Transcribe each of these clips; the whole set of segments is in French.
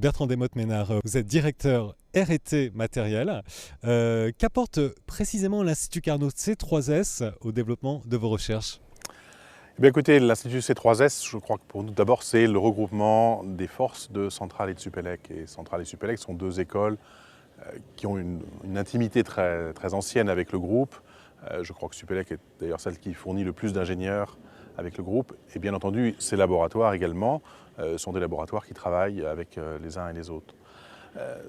Bertrand Desmottes-Ménard, vous êtes directeur R&T matériel. Qu'apporte précisément l'Institut Carnot C3S au développement de vos recherches? Eh bien, écoutez, l'Institut C3S, je crois que pour nous, d'abord, c'est le regroupement des forces de Centrale et de Supélec. Et Centrale et Supélec sont deux écoles qui ont une intimité très, très ancienne avec le groupe. Je crois que Supélec est d'ailleurs celle qui fournit le plus d'ingénieurs avec le groupe. Et bien entendu, ces laboratoires également sont des laboratoires qui travaillent avec les uns et les autres.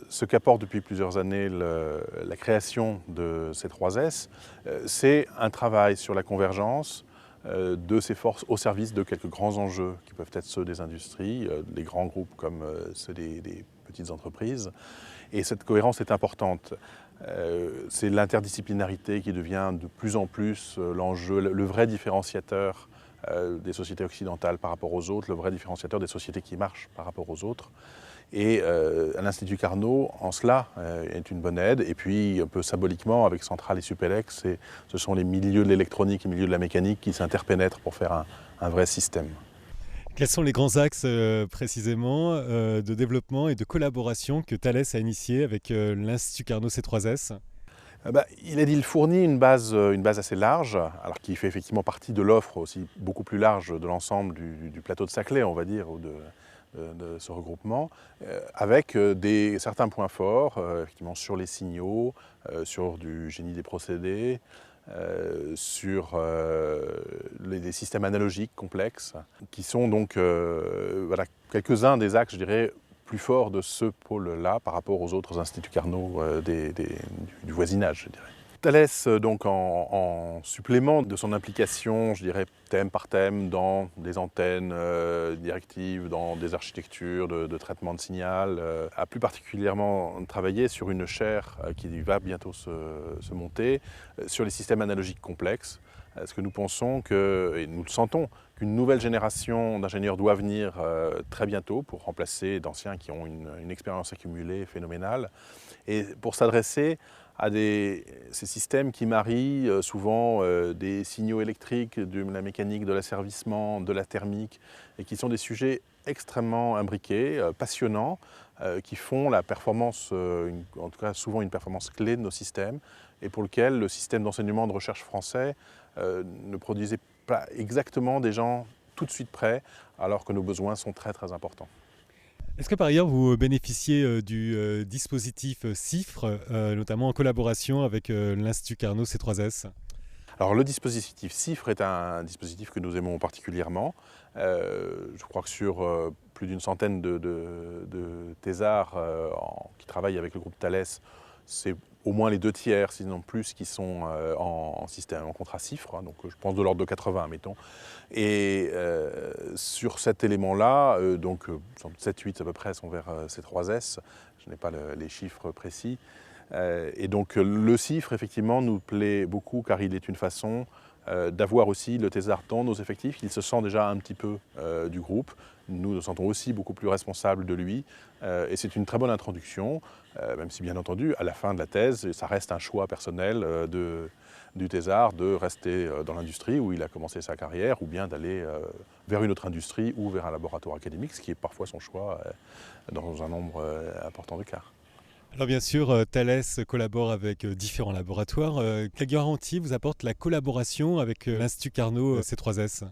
Ce qu'apporte depuis plusieurs années la création de C3S, c'est un travail sur la convergence de ces forces au service de quelques grands enjeux qui peuvent être ceux des industries, des grands groupes comme ceux des petites entreprises. Et cette cohérence est importante. C'est l'interdisciplinarité qui devient de plus en plus l'enjeu, le vrai différenciateur des sociétés occidentales par rapport aux autres, le vrai différenciateur des sociétés qui marchent par rapport aux autres. Et l'Institut Carnot, en cela, est une bonne aide. Et puis, un peu symboliquement, avec Centrale et Supélec, ce sont les milieux de l'électronique et les milieux de la mécanique qui s'interpénètrent pour faire un vrai système. Quels sont les grands axes précisément de développement et de collaboration que Thales a initié avec l'Institut Carnot C3S? Il fournit une base assez large, alors qui fait effectivement partie de l'offre aussi beaucoup plus large de l'ensemble du plateau de Saclay, on va dire, ou de ce regroupement, avec certains points forts, effectivement sur les signaux, sur du génie des procédés, sur les systèmes analogiques complexes, qui sont donc voilà, quelques-uns des axes, je dirais, plus forts de ce pôle-là par rapport aux autres instituts Carnot du voisinage, je dirais. Thales, donc en supplément de son implication, je dirais, thème par thème, dans des antennes directives, dans des architectures de traitement de signal, a plus particulièrement travaillé sur une chaire qui va bientôt se monter, sur les systèmes analogiques complexes. Parce que nous pensons et nous le sentons, qu'une nouvelle génération d'ingénieurs doit venir très bientôt pour remplacer d'anciens qui ont une expérience accumulée phénoménale, et pour s'adresser à ces systèmes qui marient souvent des signaux électriques, de la mécanique, de l'asservissement, de la thermique, et qui sont des sujets extrêmement imbriqués, passionnants, qui font la performance, en tout cas souvent une performance clé de nos systèmes, et pour lequel le système d'enseignement de recherche français ne produisait pas exactement des gens tout de suite prêts, alors que nos besoins sont très très importants. Est-ce que par ailleurs vous bénéficiez du dispositif CIFRE, notamment en collaboration avec l'Institut Carnot C3S? Alors le dispositif CIFRE est un dispositif que nous aimons particulièrement. Je crois que sur plus d'une centaine de thésards qui travaillent avec le groupe Thales, c'est au moins les 2/3, sinon plus, qui sont en contrat CIFRE, donc je pense de l'ordre de 80, mettons. Et sur cet élément-là, donc 7-8 à peu près sont vers C3S, je n'ai pas les chiffres précis. Et donc le CIFRE, effectivement, nous plaît beaucoup car il est une façon d'avoir aussi le thésard dans nos effectifs. Il se sent déjà un petit peu du groupe. Nous nous sentons aussi beaucoup plus responsables de lui. Et c'est une très bonne introduction, même si bien entendu, à la fin de la thèse, ça reste un choix personnel du thésard de rester dans l'industrie où il a commencé sa carrière, ou bien d'aller vers une autre industrie ou vers un laboratoire académique, ce qui est parfois son choix dans un nombre important de cas. Alors bien sûr, Thales collabore avec différents laboratoires. Quelle garantie vous apporte la collaboration avec l'Institut Carnot C3S?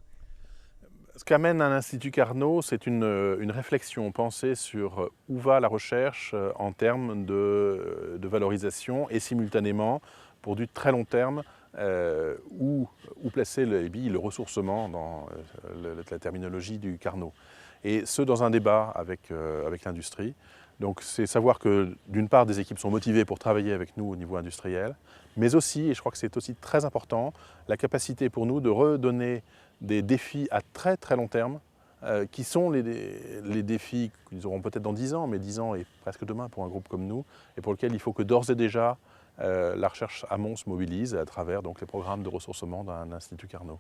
Ce qu'amène un Institut Carnot, c'est une réflexion pensée sur où va la recherche en termes de valorisation, et simultanément, pour du très long terme, où placer le ressourcement dans la terminologie du Carnot. Et ce, dans un débat avec l'industrie. Donc c'est savoir que d'une part des équipes sont motivées pour travailler avec nous au niveau industriel, mais aussi, et je crois que c'est aussi très important, la capacité pour nous de redonner des défis à très très long terme, qui sont les défis qu'ils auront peut-être dans 10 ans, mais 10 ans est presque demain pour un groupe comme nous, et pour lequel il faut que d'ores et déjà la recherche amont se mobilise à travers donc, les programmes de ressourcement d'un Institut Carnot.